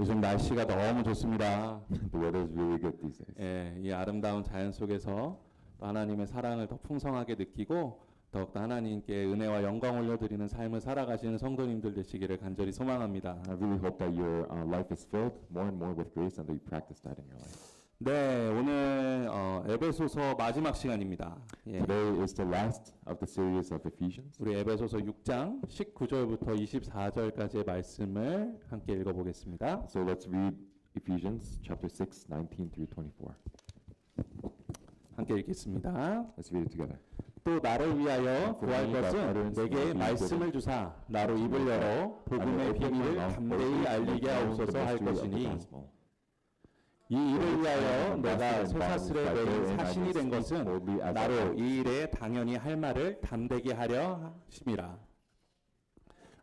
요즘 날씨가 너무 좋습니다. The weather is really good these days. 예, 이 아름다운 자연 속에서 또 하나님의 사랑을 더 풍성하게 느끼고 더욱더 하나님께 은혜와 영광 올려드리는 삶을 살아가시는 성도님들 되시기를 간절히 소망합니다. I really hope that your life is filled more and more with grace and that you practice that in your life. 네, 오늘 에베소서 마지막 시간입니다. 예, Today is the last of the series of Ephesians. 우리 에베소서 6장 19절부터 24절까지의 말씀을 함께 읽어보겠습니다. So let's read Ephesians chapter 6, 19 through 24. 함께 읽겠습니다. Let's read it together. 또 나를 위하여 구할 것은 내게 말씀을 주사 나로 입을 열어 복음의 비밀을 담대히 알리게 하옵소서 할 것이니 이 일을 위하여 내가 소사스레 매인 사신이 된 것은 나로 이 일에 당연히 할 말을 담대게 하려 하심이라.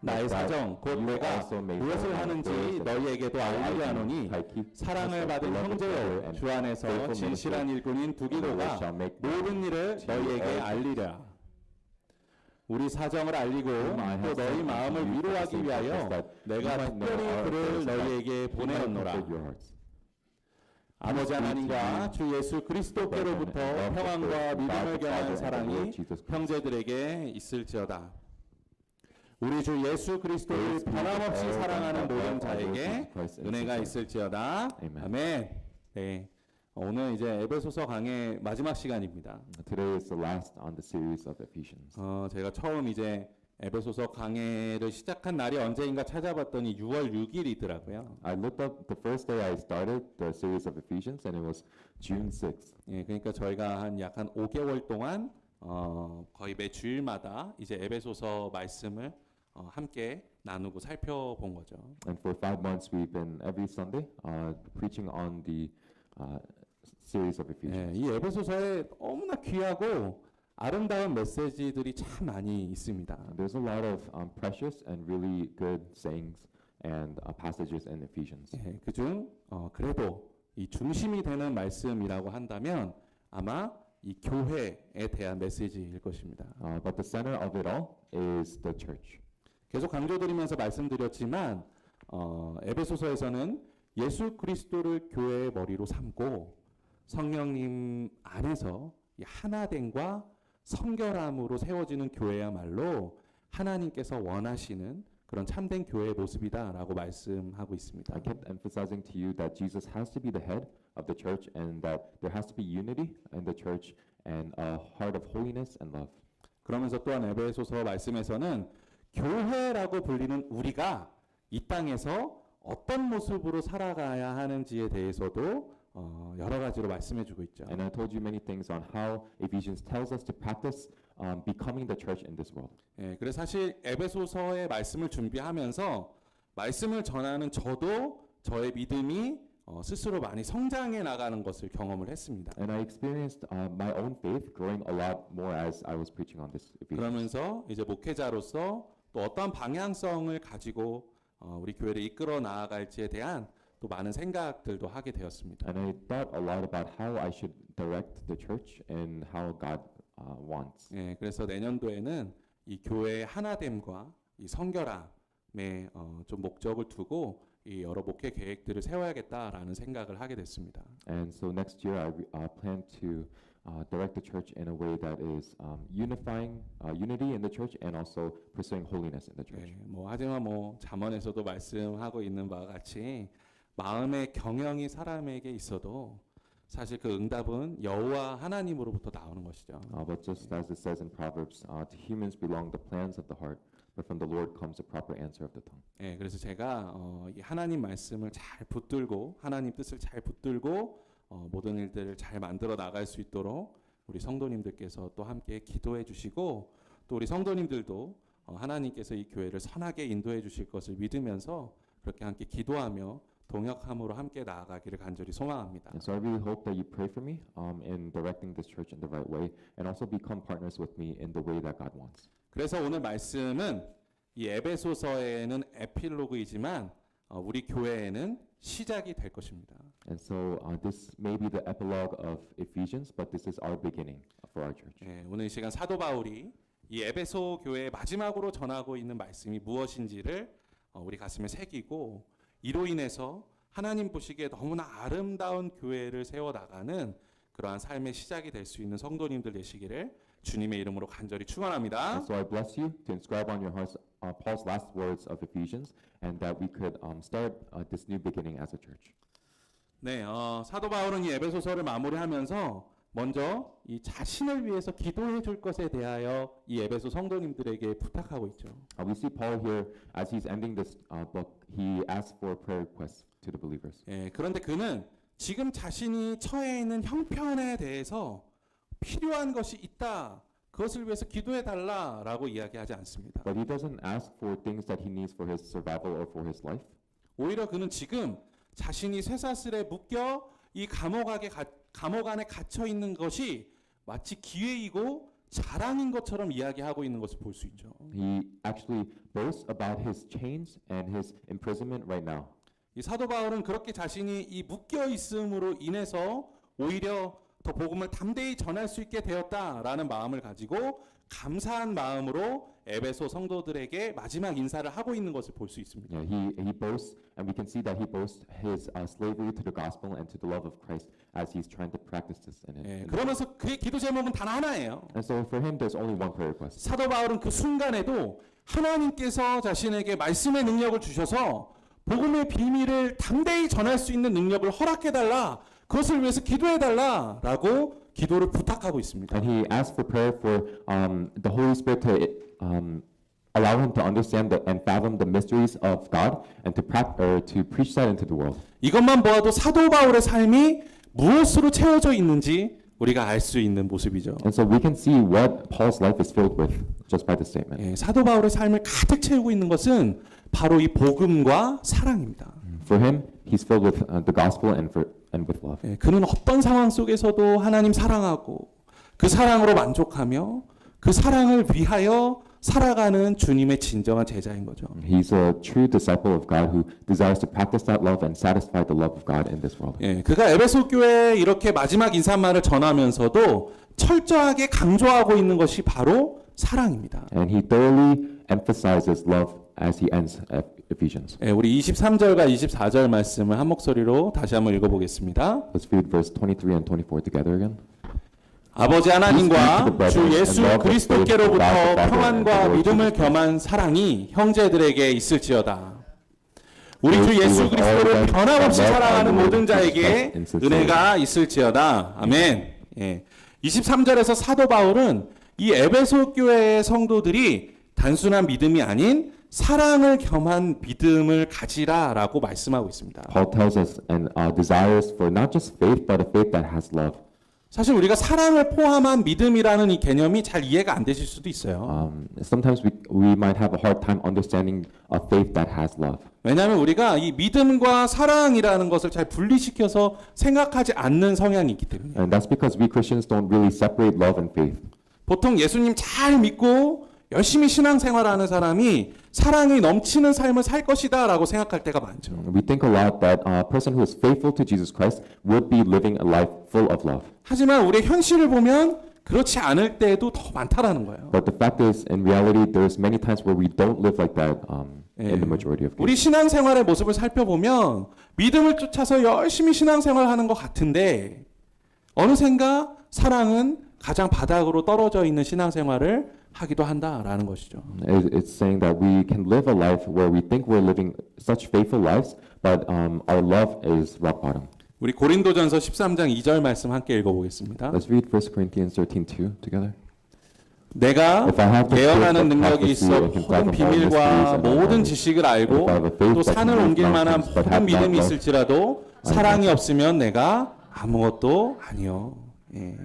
나의 사정 곧 내가 무엇을 하는지 너희에게도 알리게 하노니 사랑을 받은 형제여 주 안에서 진실한 일꾼인 두기도가 모든 일을 너희에게 알리랴. 우리 사정을 알리고 또 너희 마음을 위로하기 위하여 내가 특별히 그를 너희에게 보내었노라. 아버지 하나님과 주 예수 그리스도께로부터 평안과 믿음을 겨한 사랑이 형제들에게 있을지어다. 우리 주 예수 그리스도를 변함없이 사랑하는 모든 자에게 은혜가 있을지어다. 아멘. 네, 오늘 이제 에베소서 강의 마지막 시간입니다. Today is the last on the series of Ephesians. 제가 처음 이제 에베소서 강해를 시작한 날이 언제인가 찾아봤더니 6월 6일이더라고요. I looked up the first day I started the series of Ephesians and it was June 6th. 예, 그러니까 저희가 약 5개월 동안 거의 매 주일마다 이제 에베소서 말씀을 함께 나누고 살펴본 거죠. And for 5 months we've been every Sunday preaching on the series of Ephesians. 예, 이 에베소서에 너무나 귀하고 아름다운 메시지들이 참 많이 있습니다. There's a lot of precious and really good sayings and passages in Ephesians. 예, 그중 그래도 이 중심이 되는 말씀이라고 한다면 아마 이 교회에 대한 메시지일 것입니다. But the center of it all is the church. 계속 강조드리면서 말씀드렸지만 에베소서에서는 예수 그리스도를 교회의 머리로 삼고 성령님 안에서 이 하나됨과 성결함으로 세워지는 교회야말로 하나님께서 원하시는 그런 참된 교회의 모습이다라고 말씀하고 있습니다. I kept emphasizing to you that Jesus has to be the head of the church and that there has to be unity in the church and a heart of holiness and love. 그러면서 또한 에베소서 말씀에서는 교회라고 불리는 우리가 이 땅에서 어떤 모습으로 살아가야 하는지에 대해서도 여러 가지로 말씀해주고 있죠. And I told you many things on how Ephesians tells us to practice becoming the church in this world. 예, 그래서 사실 에베소서의 말씀을 준비하면서 말씀을 전하는 저도 저의 믿음이 스스로 많이 성장해 나가는 것을 경험을 했습니다. And I experienced my own faith growing a lot more as I was preaching on this Ephesians. 그러면서 이제 목회자로서 또 어떤 방향성을 가지고 우리 교회를 이끌어 나아갈지에 대한 또 많은 생각들도 하게 되었습니다. And I thought a lot about how I should direct the church and how God wants. 예, 그래서 내년도에는 이 교회의 하나됨과 이 성결함에 좀 목적을 두고 이 여러 목회 계획들을 세워야겠다라는 생각을 하게 됐습니다. And so next year I plan to direct the church in a way that is unifying unity in the church and also pursuing holiness in the church. 예, 하지만 잠언에서도 말씀하고 있는 바와 같이 마음의 경영이 사람에게 있어도 사실 그 응답은 여호와 하나님으로부터 나오는 것이죠. But just as it says in Proverbs, to humans belong the plans of the heart, but from the Lord comes the proper answer of the tongue. 예, 그래서 제가 이 하나님 말씀을 잘 붙들고 하나님 뜻을 잘 붙들고 모든 일들을 잘 만들어 나갈 수 있도록 우리 성도님들께서 또 함께 기도해 주시고 또 우리 성도님들도 하나님께서 이 교회를 선하게 인도해 주실 것을 믿으면서 그렇게 함께 기도하며 동역함으로 함께 나아가기를 간절히 소망합니다. And so I really hope that you pray for me in directing this church in the right way and also become partners with me in the way that God wants. 그래서 오늘 말씀은 이 에베소서에는 에필로그이지만 우리 교회에는 시작이 될 것입니다. And so this may be the epilogue of Ephesians, but this is our beginning for our church. 예, 오늘 이 시간 사도 바울이 이 에베소 교회에 마지막으로 전하고 있는 말씀이 무엇인지를 우리 가슴에 새기고 이로 인해서 하나님 보시기에 너무나 아름다운 교회를 세워나가는 그러한 삶의 시작이 될 수 있는 성도님들 되시기를 주님의 이름으로 간절히 축원합니다. And so I bless you to inscribe on your hearts Paul's last words of Ephesians, and that we could start this new beginning as a church. 네, 사도 바울은 이 에베소서를 마무리하면서 먼저 이 자신을 위해서 기도해 줄 것에 대하여 이 에베소 성도님들에게 부탁하고 있죠. We see Paul here as he's ending this book. He asks for prayer requests to the believers. 예, 그런데 그는 지금 자신이 처해 있는 형편에 대해서 필요한 것이 있다. 그것을 위해서 기도해 달라라고 이야기하지 않습니다. But he doesn't ask for things that he needs for his survival or for his life. 오히려 그는 지금 자신이 쇠사슬에 묶여 이 감옥 안에 갇혀 있는 것이 마치 기회이고 자랑인 것처럼 이야기하고 있는 것을 볼 수 있죠. He actually boasts about his chains and his imprisonment right now. 이 사도 바울은 그렇게 자신이 이 묶여 있음으로 인해서 오히려 더 복음을 담대히 전할 수 있게 되었다라는 마음을 가지고 감사한 마음으로 에베소 성도들에게 마지막 인사를 하고 있는 것을 볼 수 있습니다. Yeah, he boasts, and we can see that he boasts his slavery to the gospel and to the love of Christ as he's trying to practice this. 그러면서 그의 기도 제목은 단 하나예요. And so for him, there's only one prayer request. 사도 바울은 그 순간에도 하나님께서 자신에게 말씀의 능력을 주셔서 복음의 비밀을 담대히 전할 수 있는 능력을 허락해달라. 그것을 위해서 기도해달라라고 기도를 부탁하고 있습니다. And he asked for prayer for the Holy Spirit to allow him to understand and fathom the mysteries of God and to preach that into the world. 이것만 보아도 사도 바울의 삶이 무엇으로 채워져 있는지 우리가 알 수 있는 모습이죠. And so we can see what Paul's life is filled with just by this statement. 예, 사도 바울의 삶을 가득 채우고 있는 것은 바로 이 복음과 사랑입니다. For him, he's filled with the gospel and with love. 예, 그는 어떤 상황 속에서도 하나님 사랑하고 그 사랑으로 만족하며 그 사랑을 위하여 살아가는 주님의 진정한 제자인 거죠. He's a true disciple of God who desires to practice that love and satisfy the love of God in this world. 예, 그가 에베소 교회에 이렇게 마지막 인사말을 전하면서도 철저하게 강조하고 있는 것이 바로 사랑입니다. And he thoroughly emphasizes love as he ends Ephesians. 예, 우리 23절과 24절 말씀을 한 목소리로 다시 한번 읽어보겠습니다. Let's read verse 23 and 24 together again. 아버지 하나님과 주 예수 그리스도께로부터 평안과 믿음을 겸한 사랑이 형제들에게 있을지어다. 우리 주 예수 그리스도를 변함없이 사랑하는 모든 자에게 은혜가 있을지어다. 아멘. 예. 23절에서 사도 바울은 이 에베소 교회의 성도들이 단순한 믿음이 아닌 사랑을 겸한 믿음을 가지라라고 말씀하고 있습니다. Paul tells us and desires for not just faith but a faith that has love. 사실 우리가 사랑을 포함한 믿음이라는 이 개념이 잘 이해가 안 되실 수도 있어요. Sometimes we might have a hard time understanding a faith that has love. 왜냐하면 우리가 이 믿음과 사랑이라는 것을 잘 분리시켜서 생각하지 않는 성향이 있기 때문에. And that's because we Christians don't really separate love and faith. 보통 예수님 잘 믿고 열심히 신앙생활하는 사람이 사랑이 넘치는 삶을 살 것이다라고 생각할 때가 많죠. We think a lot that a person who is faithful to Jesus Christ would be living a life full of love. 하지만 우리의 현실을 보면 그렇지 않을 때도 더 많다라는 거예요. But the fact is, in reality, there's many times where we don't live like that in the majority of 우리 cases. 신앙생활의 모습을 살펴보면 믿음을 쫓아서 열심히 신앙생활하는 것 같은데 어느샌가 사랑은 가장 바닥으로 떨어져 있는 신앙생활을 하기도 한다라는 것이죠. It's saying that we can live a life where we think we're living such faithful lives, but our love is rock bottom. 우리 고린도전서 13장 2절 말씀 함께 읽어보겠습니다. Let's read 1 Corinthians 13:2 together. 내가 예언하는 능력이 있어 모든 비밀과 모든 지식을 알고 또 산을 옮길 만한 모든 믿음이 있을지라도 사랑이 없으면 내가 아무것도 아니요. 예.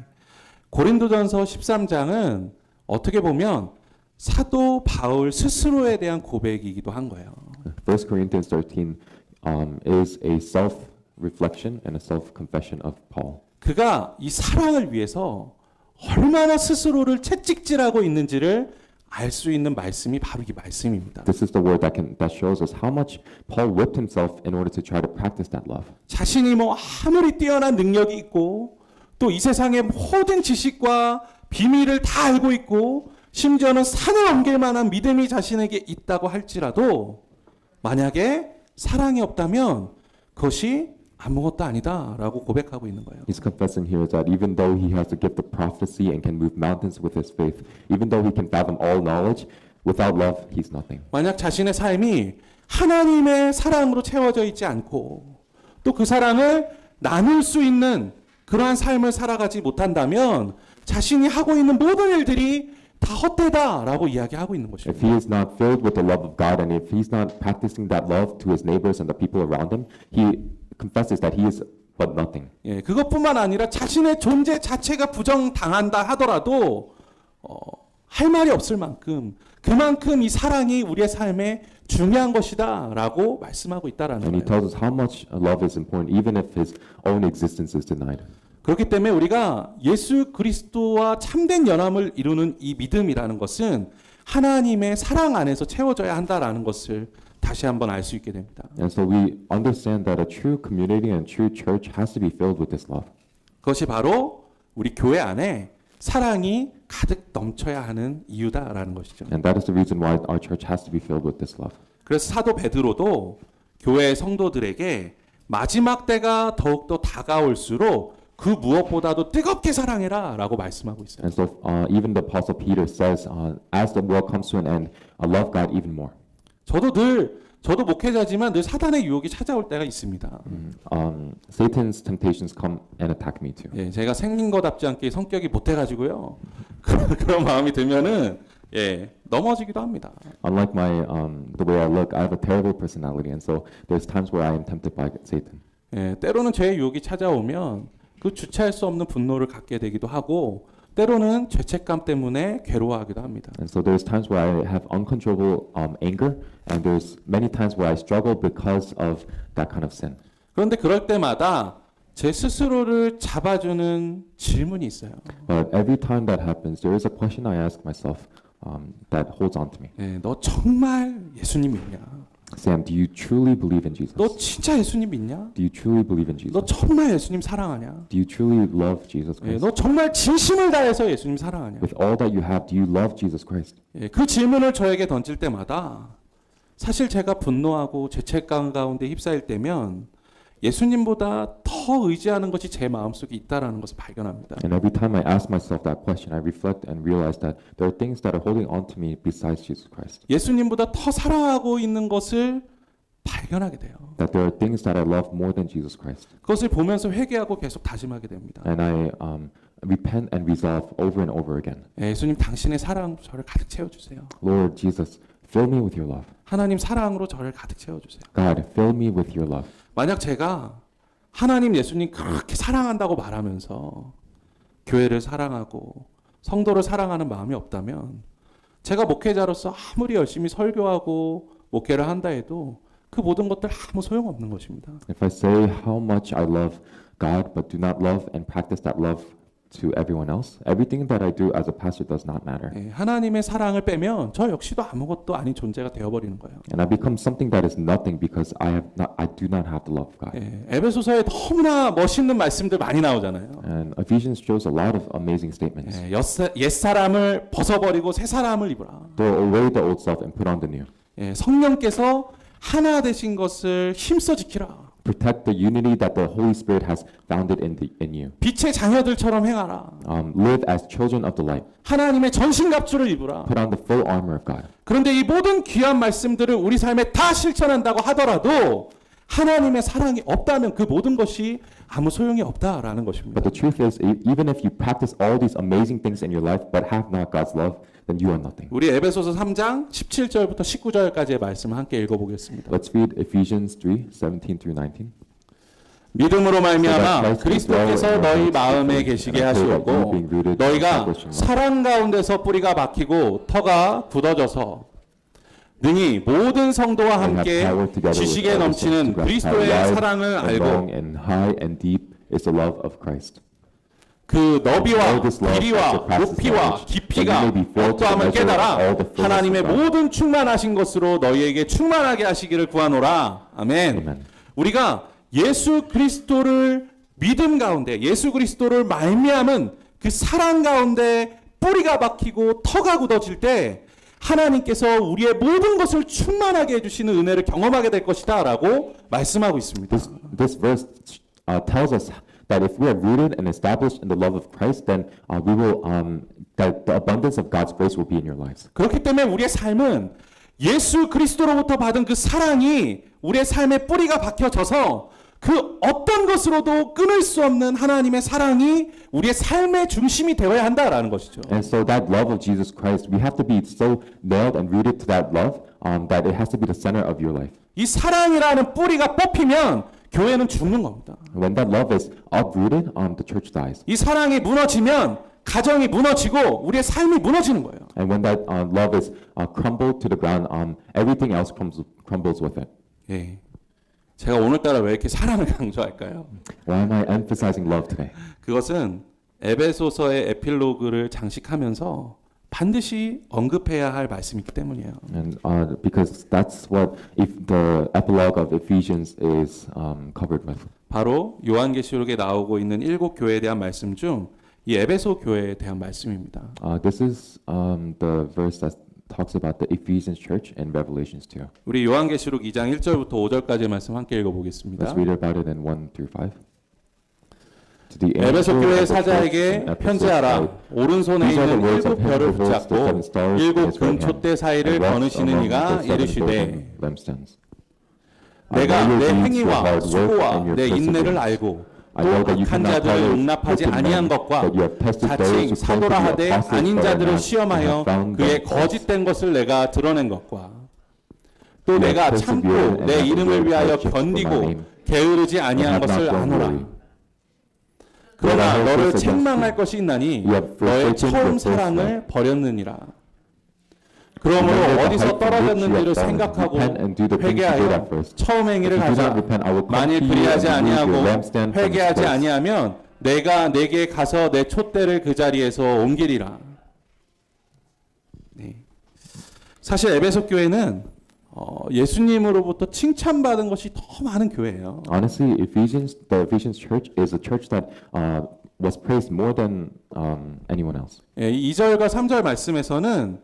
고린도전서 13장은 어떻게 보면 사도 바울 스스로에 대한 고백이기도 한 거예요. 1 Corinthians 13 is a self-reflection and a self-confession of Paul. 그가 이 사랑을 위해서 얼마나 스스로를 채찍질하고 있는지를 알 수 있는 말씀이 바로 이 말씀입니다. This is the word that shows us how much Paul whipped himself in order to try to practice that love. 자신이 뭐 아무리 뛰어난 능력이 있고 또 이 세상의 모든 지식과 비밀을 다 알고 있고 심지어는 산을 옮길 만한 믿음이 자신에게 있다고 할지라도 만약에 사랑이 없다면 그것이 아무것도 아니다라고 고백하고 있는 거예요. He's confessing here that even though he has the gift of prophecy and can move mountains with his faith, even though he can fathom all knowledge, without love, he's nothing. 만약 자신의 삶이 하나님의 사랑으로 채워져 있지 않고 또 그 사랑을 나눌 수 있는 그러한 삶을 살아가지 못한다면 자신이 하고 있는 모든 일들이 다 헛되다라고 이야기하고 있는 If 것입니다. he is not filled with the love of God and if he's not practicing that love to his neighbors and the people around him, he confesses that he is but nothing. 예, 그것뿐만 아니라 자신의 존재 자체가 부정당한다 하더라도 할 말이 없을 만큼 그만큼 이 사랑이 우리의 삶에 중요한 것이다라고 말씀하고 있다라는 And he 거예요. tells us how much love is important even if his own existence is denied. 그렇기 때문에 우리가 예수 그리스도와 참된 연합을 이루는 이 믿음이라는 것은 하나님의 사랑 안에서 채워져야 한다라는 것을 다시 한번 알 수 있게 됩니다. And so we understand that a true community and true church has to be filled with this love. 그것이 바로 우리 교회 안에 사랑이 가득 넘쳐야 하는 이유다라는 것이죠. And that is the reason why our church has to be filled with this love. 그래서 사도 베드로도 교회 성도들에게 마지막 때가 더욱더 다가올수록 그 무엇보다도 뜨겁게 사랑해라라고 말씀하고 있어요. And so even the Apostle Peter says, as the world comes to an end, love God even more. 저도 목회자지만 늘 사단의 유혹이 찾아올 때가 있습니다. Satan's temptations come and attack me too. 예, 제가 생긴 것답지 않게 성격이 못해가지고요. 그런 마음이 들면은 넘어지기도 합니다. Unlike the way I look, I have a terrible personality, and so there's times where I am tempted by Satan. 예, 때로는 죄의 유혹이 찾아오면 그 주체할 수 없는 분노를 갖게 되기도 하고 때로는 죄책감 때문에 괴로워하기도 합니다. And so there's times where I have uncontrollable anger, and there's many times where I struggle because of that kind of sin. 그런데 그럴 때마다 제 스스로를 잡아주는 질문이 있어요. But every time that happens, there is a question I ask myself that holds on to me. 예, 너 정말 예수님 믿냐? Sam, do you truly believe in Jesus? 너 진짜 예수님 믿냐? Do you truly believe in Jesus? 너 정말 예수님 사랑하냐? Do you truly love Jesus 예, Christ? 너 정말 진심을 다해서 예수님 사랑하냐? With all that you have, do you love Jesus Christ? 예, 그 질문을 저에게 던질 때마다 사실 제가 분노하고 죄책감 가운데 휩싸일 때면 예수님보다 더 의지하는 것이 제 마음속에 있다라는 것을 발견합니다. And every time I ask myself that question, I reflect and realize that there are things that are holding on to me besides Jesus Christ. 예수님보다 더 사랑하고 있는 것을 발견하게 돼요. That there are things that I love more than Jesus Christ. 그것을 보면서 회개하고 계속 다짐하게 됩니다. And I repent and resolve over and over again. 예수님 당신의 사랑으로 저를 가득 채워주세요. Lord Jesus, fill me with your love. 하나님 사랑으로 저를 가득 채워주세요. God, fill me with your love. 만약 제가 하나님 예수님 그렇게 사랑한다고 말하면서 교회를 사랑하고 성도를 사랑하는 마음이 없다면 제가 목회자로서 아무리 열심히 설교하고 목회를 한다 해도 그 모든 것들 아무 소용없는 것입니다. If I say how much I love God but do not love and practice that love to everyone else, everything that I do as a pastor does not matter. 하나님의 사랑을 빼면 저 역시도 아무것도 아닌 존재가 되어버리는 거예요. And I become something that is nothing because I do not have the love of God. 에베소서에 너무나 멋있는 말씀들 많이 나오잖아요. And Ephesians shows a lot of amazing statements. 옛 사람을 벗어버리고 새 사람을 입으라. Throw away the old self and put on the new. 성령께서 하나 되신 것을 힘써 지키라. Protect the unity that the Holy Spirit has founded in you. 빛의 자녀들처럼 행하라. Live as children of the light. 하나님의 전신갑주를 입으라. Put on the full armor of God. 그런데 이 모든 귀한 말씀들을 우리 삶에 다 실천한다고 하더라도 하나님의 사랑이 없다면 그 모든 것이 아무 소용이 없다라는 것입니다. But the truth is, even if you practice all these amazing things in your life but have not God's love, then you are nothing. 우리 에베소서 3장 17절부터 19절까지의 말씀을 함께 읽어보겠습니다. Let's read Ephesians 3:17 through 19. 믿음으로 말미암아 그리스도께서 너희 마음에 계시게 하시었고 너희가 사랑 가운데서 뿌리가 박히고 터가 굳어져서 능히 모든 성도와 함께 지식에 넘치는 그리스도의 사랑을 알고 and high and deep is the love of Christ. 그 너비와 길이와 높이와 깊이가 어떠함을 깨달아 하나님의 모든 충만하신 것으로 너희에게 충만하게 하시기를 구하노라. 아멘. 우리가 예수 그리스도를 믿음 가운데 예수 그리스도를 말미암은 그 사랑 가운데 뿌리가 박히고 터가 굳어질 때 하나님께서 우리의 모든 것을 충만하게 해주시는 은혜를 경험하게 될 것이다 라고 말씀하고 있습니다. This verse tells us that if we are rooted and established in the love of Christ, then we will that the abundance of God's grace will be in your lives. 그렇기 때문에 우리의 삶은 예수 그리스도로부터 받은 그 사랑이 우리의 삶의 뿌리가 박혀져서 그 어떤 것으로도 끊을 수 없는 하나님의 사랑이 우리의 삶의 중심이 되어야 한다라는 것이죠. And so that love of Jesus Christ, we have to be so nailed and rooted to that love that it has to be the center of your life. 이 사랑이라는 뿌리가 뽑히면 교회는 죽는 겁니다. When that love is uprooted, the church dies. 이 사랑이 무너지면 가정이 무너지고 우리의 삶이 무너지는 거예요. And when that love is crumbled to the ground, everything else crumbles with it. 예. 제가 오늘따라 왜 이렇게 사랑을 강조할까요? Why am I emphasizing love today? 그것은 에베소서의 에필로그를 장식하면서 반드시 언급해야 할 말씀이기 때문이에요. And because that's what if the epilogue of Ephesians is covered with. 바로 요한계시록에 나오고 있는 7 교회에 대한 말씀 중 이 에베소 교회에 대한 말씀입니다. This is the verse that talks about the Ephesians church in Revelations 2. 우리 요한계시록 2장 1절부터 5절까지의 말씀 함께 읽어보겠습니다. Let's read about it in 1 through 5. 에베소 교회 사자에게 편지하라. 오른손에 있는 7 별을 붙잡고 7 금촛대 사이를 거느시는 이가 이르시되 내가 내 행위와 수고와 내 인내를 알고 또 악한 자들을 용납하지 아니한 것과 자칭 사도라 하되 아닌 자들을 시험하여 그의 거짓된 것을 내가 드러낸 것과 또 내가 참고 내 이름을 위하여 견디고 게으르지 아니한 것을 아노라. 그러나 너를 책망할 것이 있나니 너의 처음 사랑을 버렸느니라. 그러므로 어디서 떨어졌는지를 생각하고 회개하여 처음 행위를 하자. 만일 그리하지 아니하고 회개하지 아니하면 내가 내게 가서 내 촛대를 그 자리에서 옮기리라. 네. 사실 에베소 교회는 예수님으로부터 칭찬받은 것이 더 많은 교회예요. Honestly, the Ephesians church is a church that was praised more than anyone else. 예, 2절과 3절 말씀에서는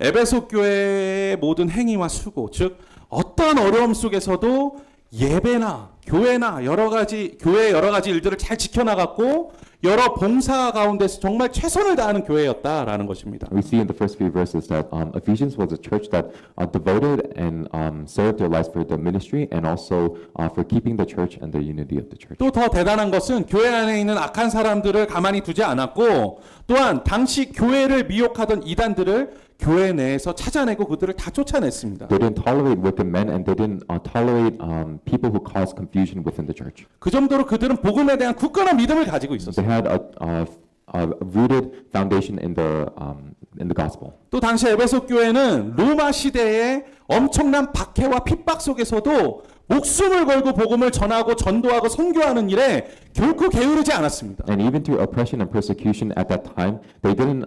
에베소 교회의 모든 행위와 수고, 즉 어떠한 어려움 속에서도 예배나 교회나 교회의 여러 가지 일들을 잘 지켜나갔고 여러 봉사 가운데서 정말 최선을 다하는 교회였다라는 것입니다. We see in the first few verses that Ephesians was a church that devoted and served their lives for the ministry and also for keeping the church and the unity of the church. 또 더 대단한 것은 교회 안에 있는 악한 사람들을 가만히 두지 않았고 또한 당시 교회를 미혹하던 이단들을 교회 내에서 찾아내고 그들을 다 쫓아냈습니다. They didn't tolerate wicked men and they didn't tolerate people who caused confusion within the church. 그 정도로 그들은 복음에 대한 굳건한 믿음을 가지고 있었어요. They had a rooted foundation in the gospel. 또 당시 에베소 교회는 로마 시대의 엄청난 박해와 핍박 속에서도 목숨을 걸고 복음을 전하고 전도하고 선교하는 일에 결코 게으르지 않았습니다. And even through oppression and persecution at that time, they didn't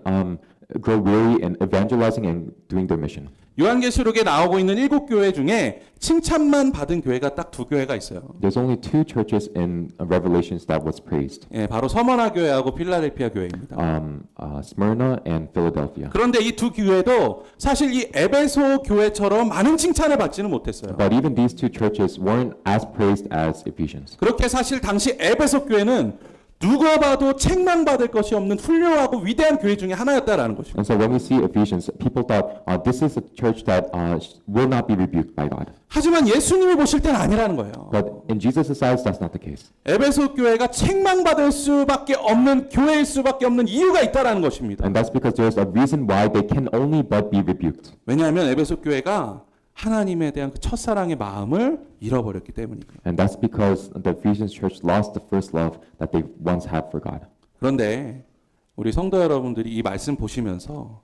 grow weary in evangelizing and doing their mission. 요한계시록에 나오고 있는 7 교회 중에 칭찬만 받은 교회가 딱 2 교회가 있어요. There's only 2 churches in Revelations that was praised. 예, 바로 서머나 교회하고 필라델피아 교회입니다. Smyrna and Philadelphia. 그런데 이 2 교회도 사실 이 에베소 교회처럼 많은 칭찬을 받지는 못했어요. But even these 2 churches weren't as praised as Ephesians. 그렇게 사실 당시 에베소 교회는 누가 봐도 책망받을 것이 없는 훌륭하고 위대한 교회 중에 하나였다라는 것입니다. And so when we see Ephesians, people thought this is a church that will not be rebuked by God. 하지만 예수님이 보실 때는 아니라는 거예요. But in Jesus' eyes, that's not the case. 에베소 교회가 책망받을 수밖에 없는 교회일 수밖에 없는 이유가 있다라는 것입니다. And that's because there's a reason why they can only but be rebuked. 왜냐하면 에베소 교회가 하나님에 대한 그 첫사랑의 마음을 잃어버렸기 때문이에요. And that's because the Ephesians church lost the first love that they once had for God. 그런데 우리 성도 여러분들이 이 말씀 보시면서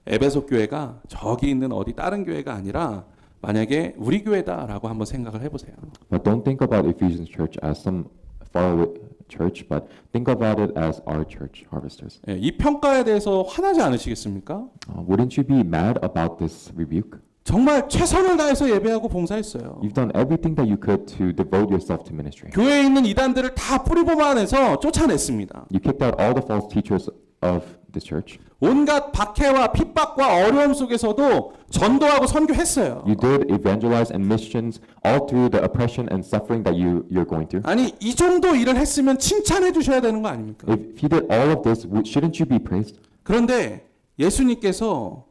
에베소 교회가 저기 있는 어디 다른 교회가 아니라 만약에 우리 교회다라고 한번 생각을 해보세요. But don't think about Ephesians church as some faraway church, but think about it as our church, Harvesters. 예, 이 평가에 대해서 화나지 않으시겠습니까? Wouldn't you be mad about this rebuke? 정말 최선을 다해서 예배하고 봉사했어요. You've done everything that you could to devote yourself to ministry. 교회에 있는 이단들을 다 뿌리 뽑아내서 쫓아냈습니다. You kicked out all the false teachers of this church. 온갖 박해와 핍박과 어려움 속에서도 전도하고 선교했어요. You did evangelize and missions all through the oppression and suffering that you're going through. 아니 이 정도 일을 했으면 칭찬해 주셔야 되는 거 아닙니까? If he did all of this, shouldn't you be praised? 그런데 예수님께서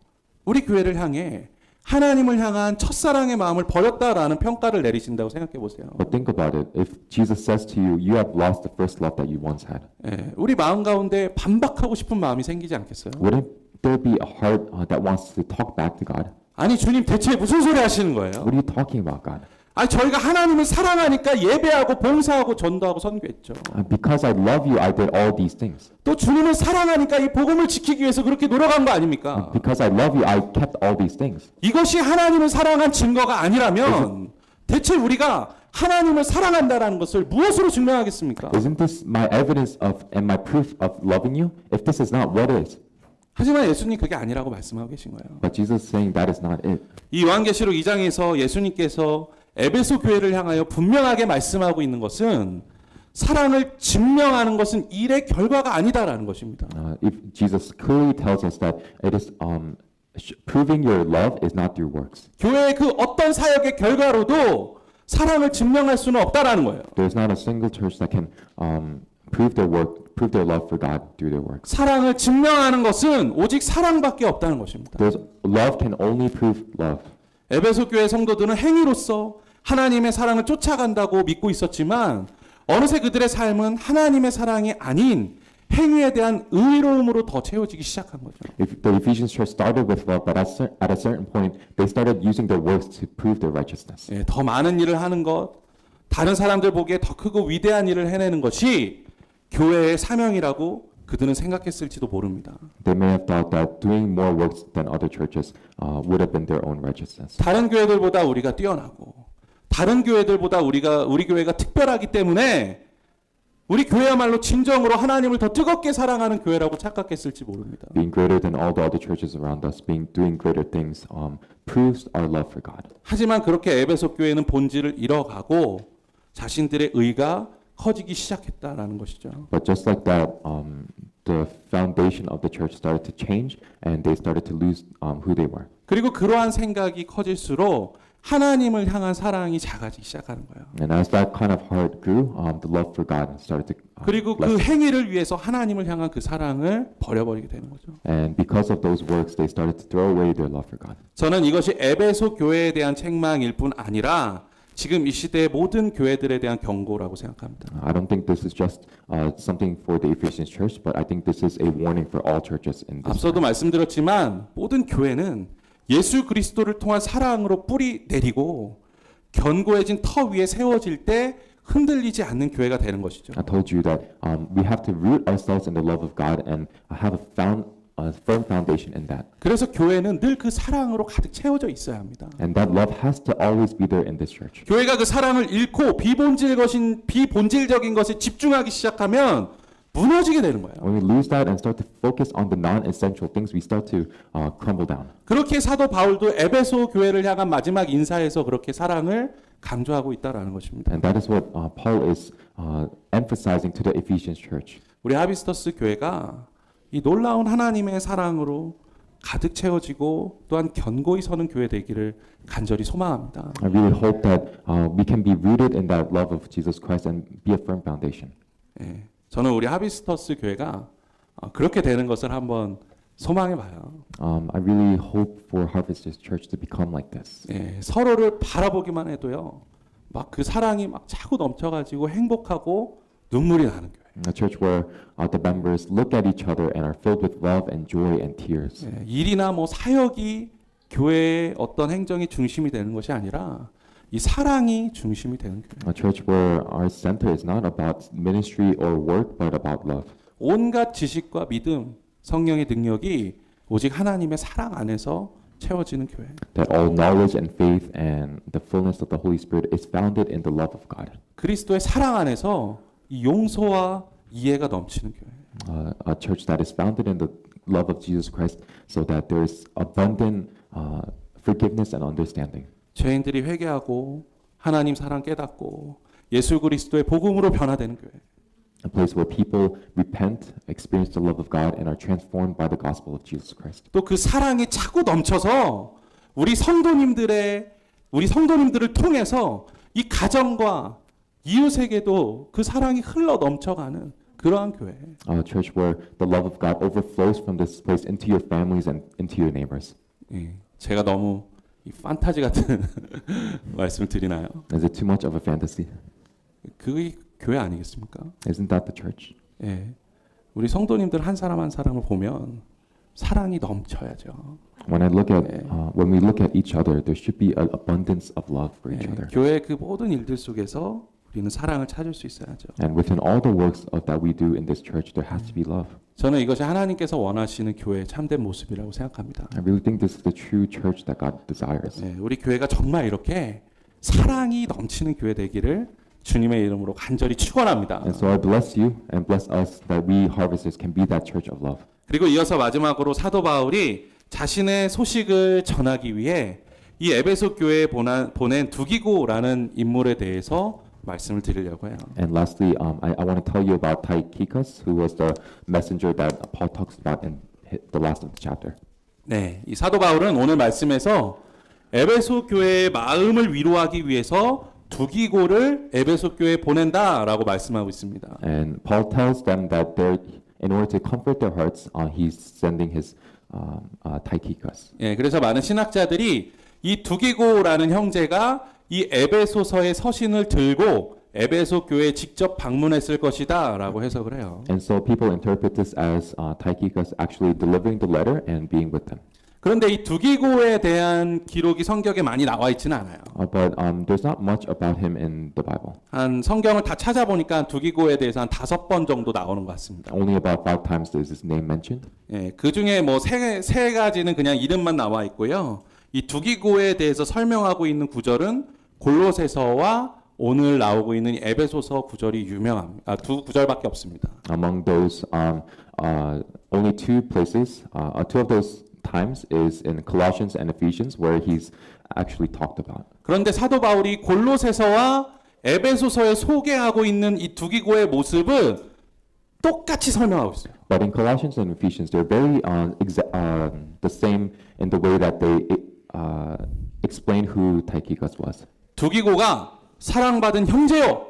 우리 교회를 향해 하나님을 향한 첫사랑의 마음을 버렸다라는 평가를 내리신다고 생각해 보세요. But think about it. If Jesus says to you, you have lost the first love that you once had, 예, 우리 마음 가운데 반박하고 싶은 마음이 생기지 않겠어요? wouldn't there be a heart that wants to talk back to God? 아니 주님 대체 무슨 소리 하시는 거예요? What are you talking about, God? 아니 저희가 하나님을 사랑하니까 예배하고 봉사하고 전도하고 선교했죠. Because I love you, I did all these things. 또 주님을 사랑하니까 이 복음을 지키기 위해서 그렇게 노력한 거 아닙니까? Because I love you, I kept all these things. 이것이 하나님을 사랑한 증거가 아니라면 대체 우리가 하나님을 사랑한다라는 것을 무엇으로 증명하겠습니까? Isn't this my evidence of and my proof of loving you? If this is not, what is? 하지만 예수님 그게 아니라고 말씀하고 계신 거예요. But Jesus is saying that is not it. 이 요한계시록 2장에서 예수님께서 에베소 교회를 향하여 분명하게 말씀하고 있는 것은 사랑을 증명하는 것은 일의 결과가 아니다라는 것입니다. If Jesus clearly tells us that it is proving your love is not through works. 교회의 그 어떤 사역의 결과로도 사랑을 증명할 수는 없다라는 거예요. There's not a single church that can prove their love for God through their works. 사랑을 증명하는 것은 오직 사랑밖에 없다는 것입니다. Love can only prove love. 에베소 교회 성도들은 행위로서 하나님의 사랑을 쫓아간다고 믿고 있었지만 어느새 그들의 삶은 하나님의 사랑이 아닌 행위에 대한 의로움으로 더 채워지기 시작한 거죠. If the Ephesians church started with love, but at a certain point, they started using their works to prove their righteousness. 예, 더 많은 일을 하는 것, 다른 사람들 보기에 더 크고 위대한 일을 해내는 것이 교회의 사명이라고 그들은 생각했을지도 모릅니다. They may have thought that doing more works than other churches would have been their own righteousness. 다른 교회들보다 우리가 뛰어나고 다른 교회들보다 우리 교회가 특별하기 때문에 우리 교회야말로 진정으로 하나님을 더 뜨겁게 사랑하는 교회라고 착각했을지 모릅니다. Being greater than all the other churches around us, doing greater things, proves our love for God. 하지만 그렇게 에베소 교회는 본질을 잃어가고 자신들의 의가 커지기 시작했다라는 것이죠. But just like that, the foundation of the church started to change, and they started to lose who they were. 그리고 그러한 생각이 커질수록 하나님을 향한 사랑이 작아지기 시작하는 거예요. And as that kind of heart grew, the love for God started to. 그리고 그 행위를 위해서 하나님을 향한 그 사랑을 버려버리게 되는 거죠. And because of those works, they started to throw away their love for God. 저는 이것이 에베소 교회에 대한 책망일 뿐 아니라 지금 이 시대의 모든 교회들에 대한 경고라고 생각합니다. I don't think this is just something for the Ephesians church, but I think this is a warning for all churches in this. 앞서도 말씀드렸지만 모든 교회는 예수 그리스도를 통한 사랑으로 뿌리 내리고 견고해진 터 위에 세워질 때 흔들리지 않는 교회가 되는 것이죠. I told you that we have to root ourselves in the love of God and have a firm foundation in that. 그래서 교회는 늘 그 사랑으로 가득 채워져 있어야 합니다. And that love has to always be there in this church. 교회가 그 사랑을 잃고 비본질적인 것에 집중하기 시작하면 무너지게 되는 거예요. When we lose that and start to focus on the non-essential things, we start to crumble down. 그렇게 사도 바울도 에베소 교회를 향한 마지막 인사에서 그렇게 사랑을 강조하고 있다라는 것입니다. And that is what Paul is emphasizing to the Ephesians church. 우리 하비스터스 교회가 이 놀라운 하나님의 사랑으로 가득 채워지고 또한 견고히 서는 교회 되기를 간절히 소망합니다. I really hope that we can be rooted in that love of Jesus Christ and be a firm foundation. 예, 저는 우리 하비스터스 교회가 그렇게 되는 것을 한번 소망해 봐요. I really hope for Harvest Church to become like this. 예, 서로를 바라보기만 해도요, 막 그 사랑이 막 차고 넘쳐가지고 행복하고 눈물이 나는 교회. A church where the members look at each other and are filled with love and joy and tears. 예, 일이나 뭐 사역이 교회의 어떤 행정이 중심이 되는 것이 아니라 이 사랑이 중심이 되는 교회. A church where our center is not about ministry or work, but about love. 온갖 지식과 믿음, 성령의 능력이 오직 하나님의 사랑 안에서 채워지는 교회. That all knowledge and faith and the fullness of the Holy Spirit is founded in the love of God. 그리스도의 사랑 안에서 이 용서와 이해가 넘치는 교회. A church that is founded in the love of Jesus Christ, so that there is abundant forgiveness and understanding. 죄인들이 회개하고 하나님 사랑 깨닫고 예수 그리스도의 복음으로 변화되는 교회. a place where people repent, experience the love of God, and are transformed by the gospel of Jesus Christ. 또 그 사랑이 차고 넘쳐서 우리 성도님들을 통해서 이 가정과 이웃에게도 그 사랑이 흘러 넘쳐가는 그러한 교회. A church where the love of God overflows from this place into your families and into your neighbors. 예, 제가 너무 이 판타지 같은 말씀을 드리나요? Is it too much of a fantasy? 그게 교회 아니겠습니까? Isn't that the church? 예, 우리 성도님들 한 사람 한 사람을 보면 사랑이 넘쳐야죠. When we look at each other, there should be an abundance of love for each 예, other. 교회 그 모든 일들 속에서 우리는 사랑을 찾을 수 있어야죠. And within all the works that we do in this church, there has to be love. 저는 이것이 하나님께서 원하시는 교회의 참된 모습이라고 생각합니다. I really think this is the true church that God desires. 예, 우리 교회가 정말 이렇게 사랑이 넘치는 교회 되기를 주님의 이름으로 간절히 축원합니다. And so I bless you and bless us that we harvesters can be that church of love. 그리고 이어서 마지막으로 사도 바울이 자신의 소식을 전하기 위해 이 에베소 교회에 보낸 두기고라는 인물에 대해서 말씀을 드리려고 해요. And lastly, I want to tell you about Tychicus, who was the messenger that Paul talks about in the last of the chapter. 네, 이 사도 바울은 오늘 말씀에서 에베소 교회의 마음을 위로하기 위해서 두기고를 에베소 교회에 보낸다라고 말씀하고 있습니다. And Paul tells them that in order to comfort their hearts, he's sending his Tychicus. 예, 그래서 많은 신학자들이 이 두기고라는 형제가 이 에베소서의 서신을 들고 에베소 교회에 직접 방문했을 것이다라고 해석을 해요. And so people interpret this as Tychicus actually delivering the letter and being with them. 그런데 이 두기고에 대한 기록이 성경에 많이 나와 있지는 않아요. But there's not much about him in the Bible. 한 성경을 다 찾아보니까 두기고에 대해서 한 5번 정도 나오는 것 같습니다. Only about 5 times there's his name mentioned. 예, 그 중에 뭐 세 가지는 그냥 이름만 나와 있고요. 이 두기고에 대해서 설명하고 있는 구절은 골로새서와 오늘 나오고 있는 에베소서 구절이 유명합니다. 두 구절밖에 없습니다. Among those, only 2 places, 2 of those times is in Colossians and Ephesians, where he's actually talked about. 그런데 사도 바울이 골로새서와 에베소서에 소개하고 있는 이 두기고의 모습은 똑같이 설명하고 있어요. But in Colossians and Ephesians, they're very the same in the way that they explain who Tychicus was. 두기고가 사랑받은 형제요,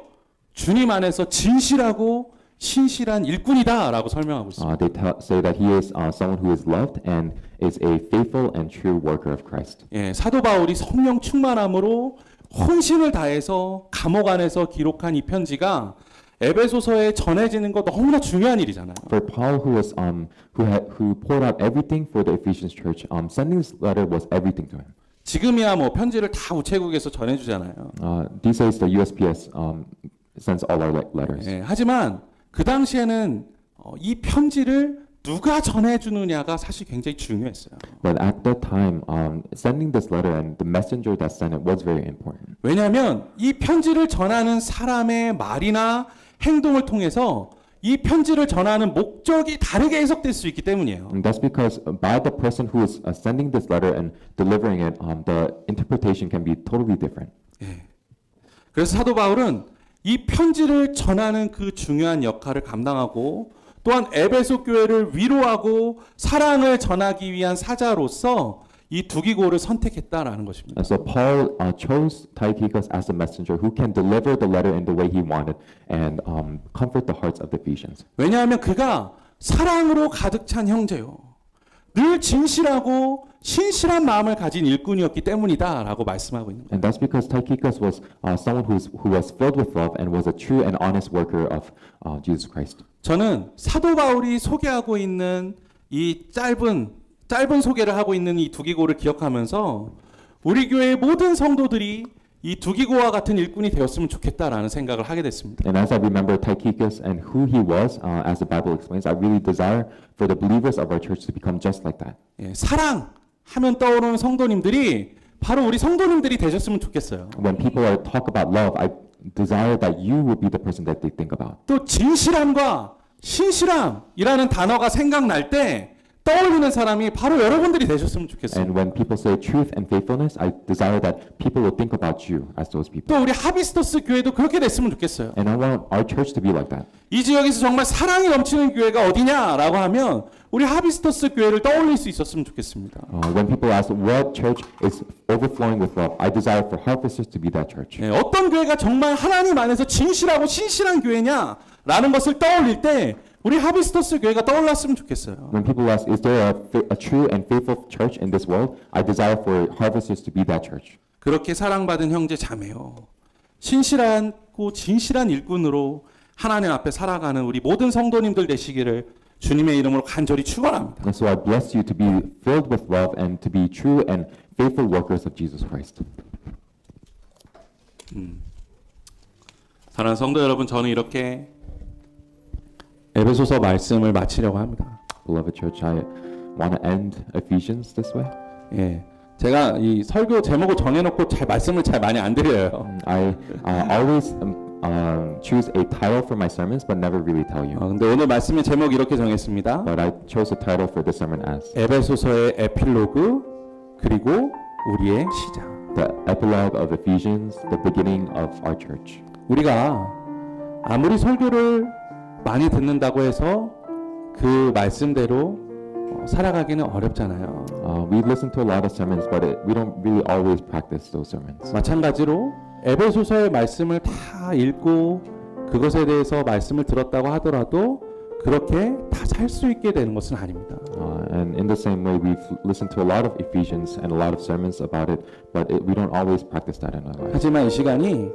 주님 안에서 진실하고 신실한 일꾼이다라고 설명하고 있습니다. They say that he is someone who is loved and is a faithful and true worker of Christ. 예, 사도 바울이 성령 충만함으로 혼신을 다해서 감옥 안에서 기록한 이 편지가 에베소서에 전해지는 거 너무나 중요한 일이잖아요. For Paul, who poured out everything for the Ephesians church, sending this letter was everything to him. 지금이야 뭐 편지를 다 우체국에서 전해주잖아요. These days, the USPS sends all our letters. 예, 하지만 그 당시에는 이 편지를 누가 전해주느냐가 사실 굉장히 중요했어요. But at that time, sending this letter and the messenger that sent it was very important. 왜냐하면 이 편지를 전하는 사람의 말이나 행동을 통해서 이 편지를 전하는 목적이 다르게 해석될 수 있기 때문이에요. And that's because by the person who is sending this letter and delivering it, the interpretation can be totally different. 예. 그래서 사도 바울은 이 편지를 전하는 그 중요한 역할을 감당하고 또한 에베소 교회를 위로하고 사랑을 전하기 위한 사자로서 이 두기고를 선택했다라는 것입니다. And so Paul chose Tychicus as a messenger who can deliver the letter in the way he wanted and comfort the hearts of the Ephesians. 왜냐하면 그가 사랑으로 가득 찬 형제요, 늘 진실하고 신실한 마음을 가진 일꾼이었기 때문이다라고 말씀하고 있는 거예요. And that's because Tychicus was someone who was filled with love and was a true and honest worker of Jesus Christ. 저는 사도 바울이 소개하고 있는 이 짧은 소개를 하고 있는 이 두기고를 기억하면서 우리 교회의 모든 성도들이 이 두기고와 같은 일꾼이 되었으면 좋겠다라는 생각을 하게 됐습니다. And as I remember Tychicus and who he was, as the Bible explains, I really desire for the believers of our church to become just like that. 예, 사랑하면 떠오르는 성도님들이 바로 우리 성도님들이 되셨으면 좋겠어요. When people talk about love, I desire that you would be the person that they think about. 또 진실함과 신실함이라는 단어가 생각날 때 떠올리는 사람이 바로 여러분들이 되셨으면 좋겠어요. And when people say truth and faithfulness, I desire that people will think about you as those people. 또 우리 하비스터스 교회도 그렇게 됐으면 좋겠어요. And I want our church to be like that. 이 지역에서 정말 사랑이 넘치는 교회가 어디냐라고 하면 우리 하비스터스 교회를 떠올릴 수 있었으면 좋겠습니다. When people ask what church is overflowing with love, I desire for Harvesters to be that church. 네, 어떤 교회가 정말 하나님 안에서 진실하고 신실한 교회냐라는 것을 떠올릴 때 우리 하비스터스 교회가 떠올랐으면 좋겠어요. When people ask, is there a true and faithful church in this world, I desire for Harvesters to be that church. 그렇게 사랑받은 형제 자매요. 신실하고 진실한 일꾼으로 하나님 앞에 살아가는 우리 모든 성도님들 되시기를 주님의 이름으로 간절히 축원합니다. And so I bless you to be filled with love and to be true and faithful workers of Jesus Christ. 사랑하는 성도 여러분, 저는 이렇게 에베소서 말씀을 마치려고 합니다. Beloved church, I want to end Ephesians this way. 예, 제가 이 설교 제목을 정해놓고 말씀을 잘 많이 안 드려요. I always choose a title for my sermons, but never really tell you. 근데 오늘 말씀의 제목 이렇게 정했습니다. But I chose a title for this sermon as 에베소서의 에필로그 그리고 우리의 시작. The Epilogue of Ephesians, the beginning of our church. 우리가 아무리 설교를 많이 듣는다고 해서 그 말씀대로 살아가기는 어렵잖아요. We listen to a lot of sermons, but we don't really always practice those sermons. 마찬가지로 에베소서의 말씀을 다 읽고 그것에 대해서 말씀을 들었다고 하더라도 그렇게 다 살 수 있게 되는 것은 아닙니다. And in the same way, we've listened to a lot of Ephesians and a lot of sermons about it, but we don't always practice that in our lives. 하지만 이 시간이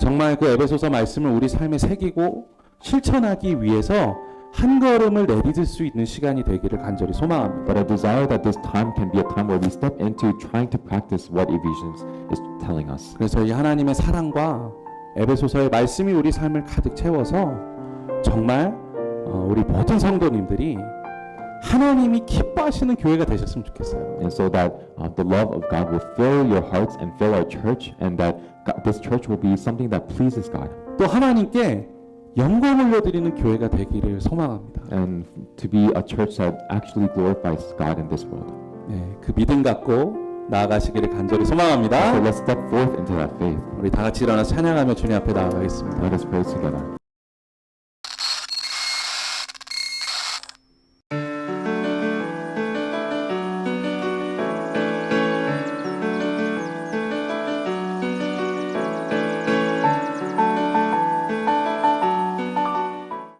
정말 그 에베소서 말씀을 우리 삶에 새기고 실천하기 위해서 한 걸음을 내딛을 수 있는 시간이 되기를 간절히 소망합니다. But I desire that this time can be a time where we step into trying to practice what Ephesians is telling us. 그래서 이 하나님의 사랑과 에베소서의 말씀이 우리 삶을 가득 채워서 정말 우리 모든 성도님들이 하나님이 기뻐하시는 교회가 되셨으면 좋겠어요. And so that the love of God will fill your hearts and fill our church, and that this church will be something that pleases God. 또 하나님께 영광을 올려드리는 교회가 되기를 소망합니다. And to be a church that actually glorifies God in this world. 네, 그 믿음 갖고 나아가시기를 간절히 소망합니다. So let's step forth into that faith. 우리 다 같이 일어나 찬양하며 주님 앞에 나아가겠습니다. Let us pray together.